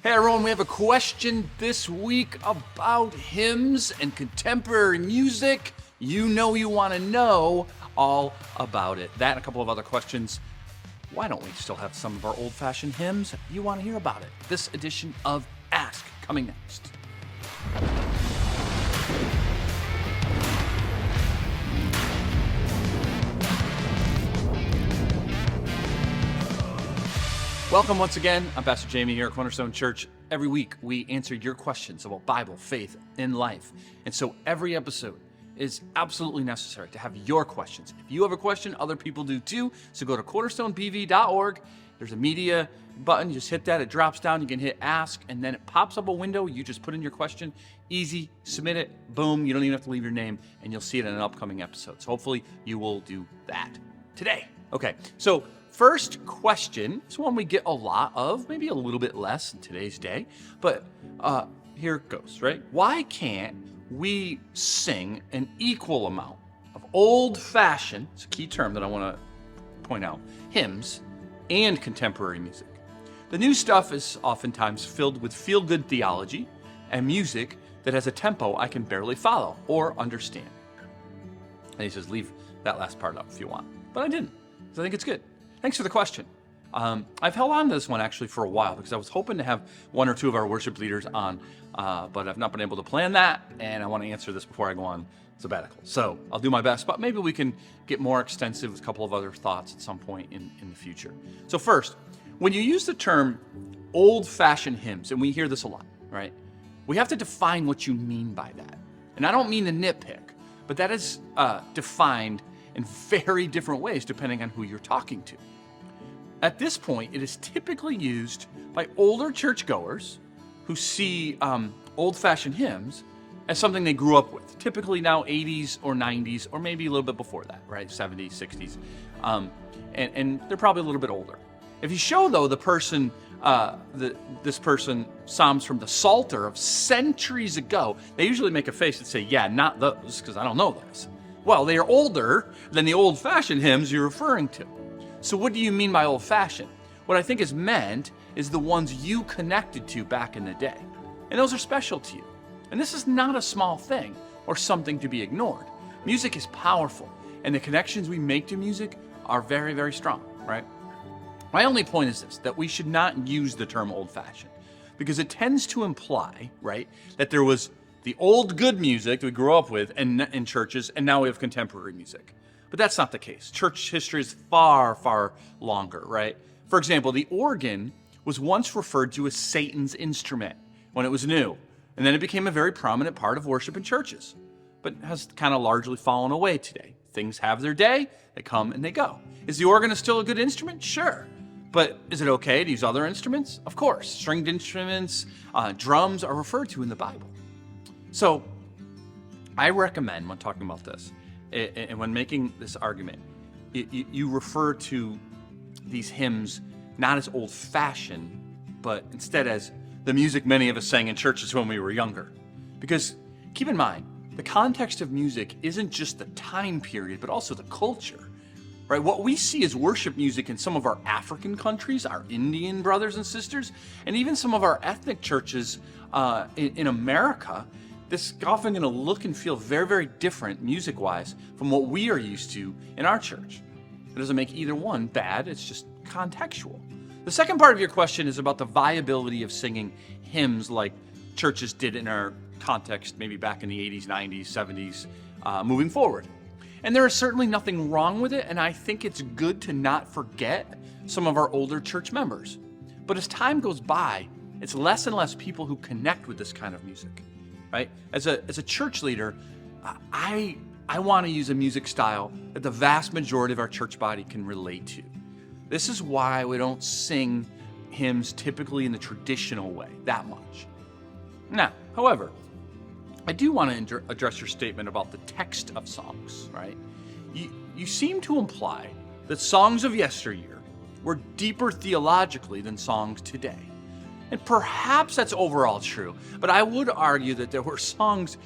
Hey everyone, we have a question this week about hymns and contemporary music. You know you want to know all about it. That and a couple of other questions. Why don't we still have some of our old-fashioned hymns? You want to hear about it. This edition of Ask, coming next. Welcome once again. I'm Pastor Jamie here at Cornerstone Church. Every week we answer your questions about Bible, faith, and life. And so every episode is absolutely necessary to have your questions. If you have a question, other people do too. So go to cornerstonebv.org. There's a media button. You just hit that. It drops down. You can hit ask, and then it pops up a window. You just put in your question. Easy. Submit it. Boom. You don't even have to leave your name, and you'll see it in an upcoming episode. So hopefully you will do that today. Okay. So first question is one we get a lot of, maybe a little bit less in today's day, but here it goes, right? Why can't we sing an equal amount of old-fashioned, it's a key term that I want to point out, hymns and contemporary music? The new stuff is oftentimes filled with feel-good theology and music that has a tempo I can barely follow or understand. And he says, leave that last part up if you want. But I didn't, because I think it's good. Thanks for the question. I've held on to this one actually for a while because I was hoping to have one or two of our worship leaders on, but I've not been able to plan that, and I want to answer this before I go on sabbatical. So I'll do my best, but maybe we can get more extensive with a couple of other thoughts at some point in the future. So first, when you use the term old-fashioned hymns, and we hear this a lot, right? We have to define what you mean by that. And I don't mean to nitpick, but that is defined in very different ways depending on who you're talking to. At this point, it is typically used by older churchgoers who see old-fashioned hymns as something they grew up with, typically now 80s or 90s, or maybe a little bit before that, right? 70s, 60s, and they're probably a little bit older. If you show, though, the person, this person psalms from the Psalter of centuries ago, they usually make a face and say, yeah, not those, because I don't know those. Well, they are older than the old-fashioned hymns you're referring to. So what do you mean by old-fashioned? What I think is meant is the ones you connected to back in the day. And those are special to you. And this is not a small thing or something to be ignored. Music is powerful, and the connections we make to music are very, very strong, right? My only point is this, that we should not use the term old-fashioned because it tends to imply, right, that there was the old good music that we grew up with in churches, and now we have contemporary music. But that's not the case. Church history is far, far longer, right? For example, the organ was once referred to as Satan's instrument when it was new, and then it became a very prominent part of worship in churches, but has kind of largely fallen away today. Things have their day, they come and they go. Is the organ still a good instrument? Sure. But is it okay to use other instruments? Of course. Stringed instruments, drums are referred to in the Bible. So I recommend when talking about this, and when making this argument, you refer to these hymns not as old-fashioned, but instead as the music many of us sang in churches when we were younger. Because keep in mind, the context of music isn't just the time period, but also the culture, right? What we see as worship music in some of our African countries, our Indian brothers and sisters, and even some of our ethnic churches in America, this is often going to look and feel very, very different music-wise from what we are used to in our church. It doesn't make either one bad, it's just contextual. The second part of your question is about the viability of singing hymns like churches did in our context, maybe back in the 80s, 90s, 70s, moving forward. And there is certainly nothing wrong with it, and I think it's good to not forget some of our older church members. But as time goes by, it's less and less people who connect with this kind of music. Right? As a church leader, I want to use a music style that the vast majority of our church body can relate to. This is why we don't sing hymns typically in the traditional way that much. Now, however, I do want to address your statement about the text of songs, right? You seem to imply that songs of yesteryear were deeper theologically than songs today. And perhaps that's overall true, but I would argue that there were songs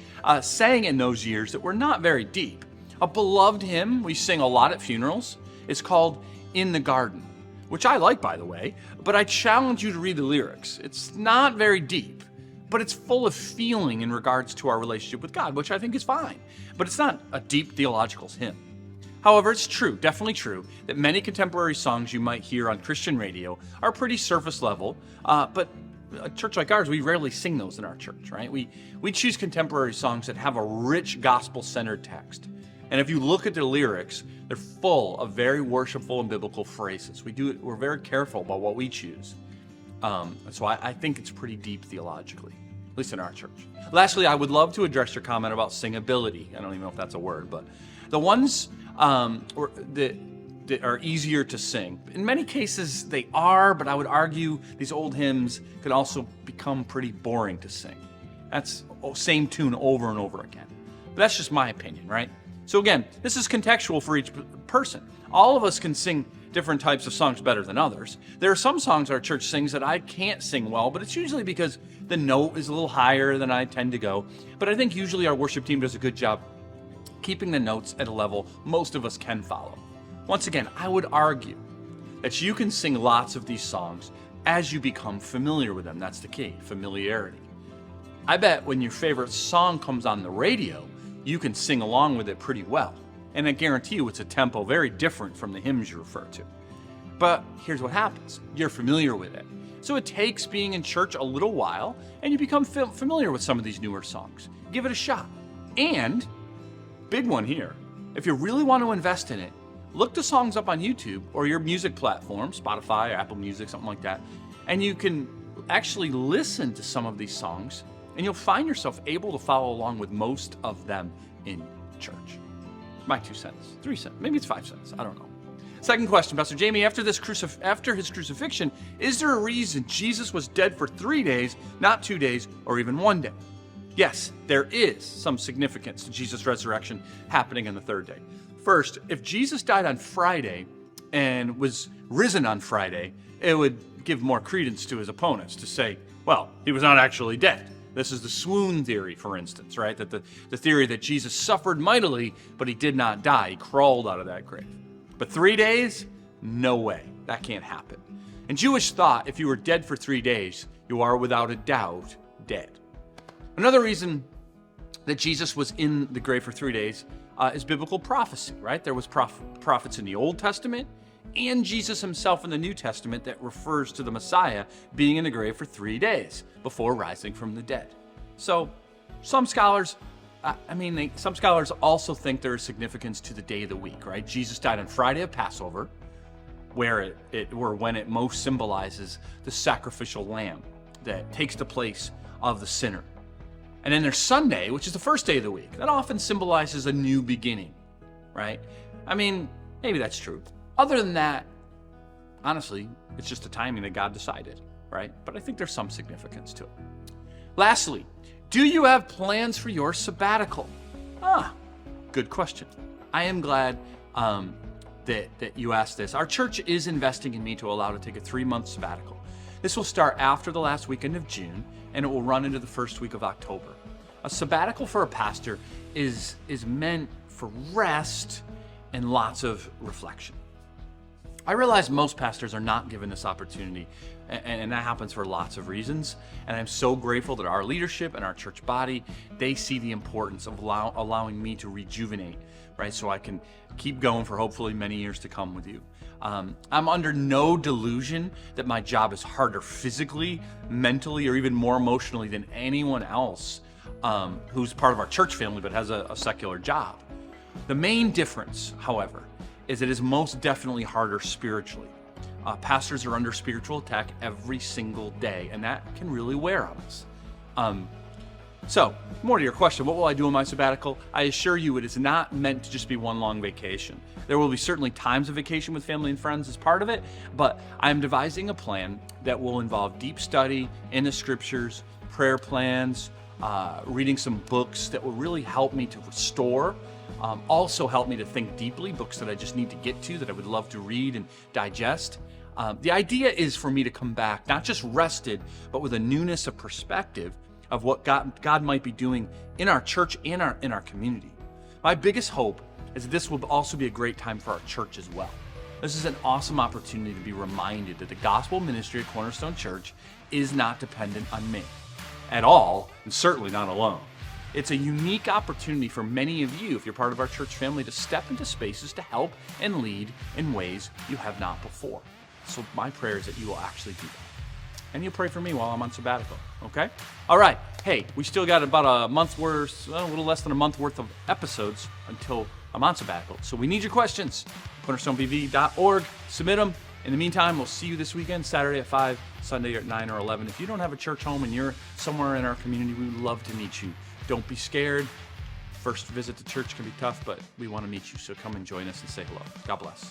sang in those years that were not very deep. A beloved hymn we sing a lot at funerals is called In the Garden. which I like, by the way, but I challenge you to read the lyrics. It's not very deep, but it's full of feeling in regards to our relationship with God, which I think is fine. But it's not a deep theological hymn. However, it's true, definitely true, that many contemporary songs you might hear on Christian radio are pretty surface level, but a church like ours, we rarely sing those in our church, right? We choose contemporary songs that have a rich gospel-centered text. And if you look at the lyrics, they're full of very worshipful and biblical phrases. We're very careful about what we choose. So I think it's pretty deep theologically, at least in our church. Lastly, I would love to address your comment about singability. I don't even know if that's a word, but the ones that are easier to sing. In many cases, they are, but I would argue these old hymns could also become pretty boring to sing. That's same tune over and over again. But that's just my opinion, right? So again, this is contextual for each person. All of us can sing different types of songs better than others. There are some songs our church sings that I can't sing well, but it's usually because the note is a little higher than I tend to go. But I think usually our worship team does a good job keeping the notes at a level most of us can follow. Once again, I would argue that you can sing lots of these songs as you become familiar with them. That's the key, familiarity. I bet when your favorite song comes on the radio, you can sing along with it pretty well. And I guarantee you it's a tempo very different from the hymns you refer to. But here's what happens. You're familiar with it. So it takes being in church a little while, and you become familiar with some of these newer songs. Give it a shot. And, big one here, if you really want to invest in it, look the songs up on YouTube or your music platform, Spotify or Apple Music, something like that, and you can actually listen to some of these songs, and you'll find yourself able to follow along with most of them in church. My 2 cents, 3 cents, maybe it's 5 cents, I don't know. Second question, Pastor Jamie, after his crucifixion, is there a reason Jesus was dead for 3 days, not 2 days, or even 1 day? Yes, there is some significance to Jesus' resurrection happening on the third day. First, if Jesus died on Friday and was risen on Friday, it would give more credence to his opponents to say, well, he was not actually dead. This is the swoon theory, for instance, right? That the theory that Jesus suffered mightily, but he did not die. He crawled out of that grave. But 3 days? No way. That can't happen. In Jewish thought, if you were dead for 3 days, you are without a doubt dead. Another reason that Jesus was in the grave for 3 days is biblical prophecy, right? There was prophets in the Old Testament and Jesus himself in the New Testament that refers to the Messiah being in the grave for 3 days before rising from the dead. So some scholars also think there is significance to the day of the week, right? Jesus died on Friday of Passover, when it most symbolizes the sacrificial lamb that takes the place of the sinner. And then there's Sunday, which is the first day of the week. That often symbolizes a new beginning, right? I mean, maybe that's true. Other than that, honestly, it's just the timing that God decided, right? But I think there's some significance to it. Lastly, do you have plans for your sabbatical? Good question. I am glad that you asked this. Our church is investing in me to allow to take a 3-month sabbatical. This will start after the last weekend of June, and it will run into the first week of October. A sabbatical for a pastor is meant for rest and lots of reflection. I realize most pastors are not given this opportunity, and that happens for lots of reasons. And I'm so grateful that our leadership and our church body, they see the importance of allowing me to rejuvenate, right? So I can keep going for hopefully many years to come with you. I'm under no delusion that my job is harder physically, mentally, or even more emotionally than anyone else who's part of our church family but has a secular job. The main difference, however, is it is most definitely harder spiritually. Pastors are under spiritual attack every single day, and that can really wear on us. So, more to your question, what will I do on my sabbatical? I assure you it is not meant to just be one long vacation. There will be certainly times of vacation with family and friends as part of it, but I'm devising a plan that will involve deep study in the scriptures, prayer plans, reading some books that will really help me to restore, also help me to think deeply, books that I just need to get to that I would love to read and digest. The idea is for me to come back, not just rested, but with a newness of perspective of what God might be doing in our church and in our community. My biggest hope is that this will also be a great time for our church as well. This is an awesome opportunity to be reminded that the gospel ministry at Cornerstone Church is not dependent on me at all, and certainly not alone. It's a unique opportunity for many of you, if you're part of our church family, to step into spaces to help and lead in ways you have not before. So my prayer is that you will actually do that. And you'll pray for me while I'm on sabbatical, okay? All right, hey, we still got about a month worth, a little less than a month worth of episodes until I'm on sabbatical. So we need your questions. cornerstonebv.org, submit them. In the meantime, we'll see you this weekend, Saturday at 5, Sunday at 9 or 11. If you don't have a church home and you're somewhere in our community, we would love to meet you. Don't be scared. First visit to church can be tough, but we want to meet you, so come and join us and say hello. God bless.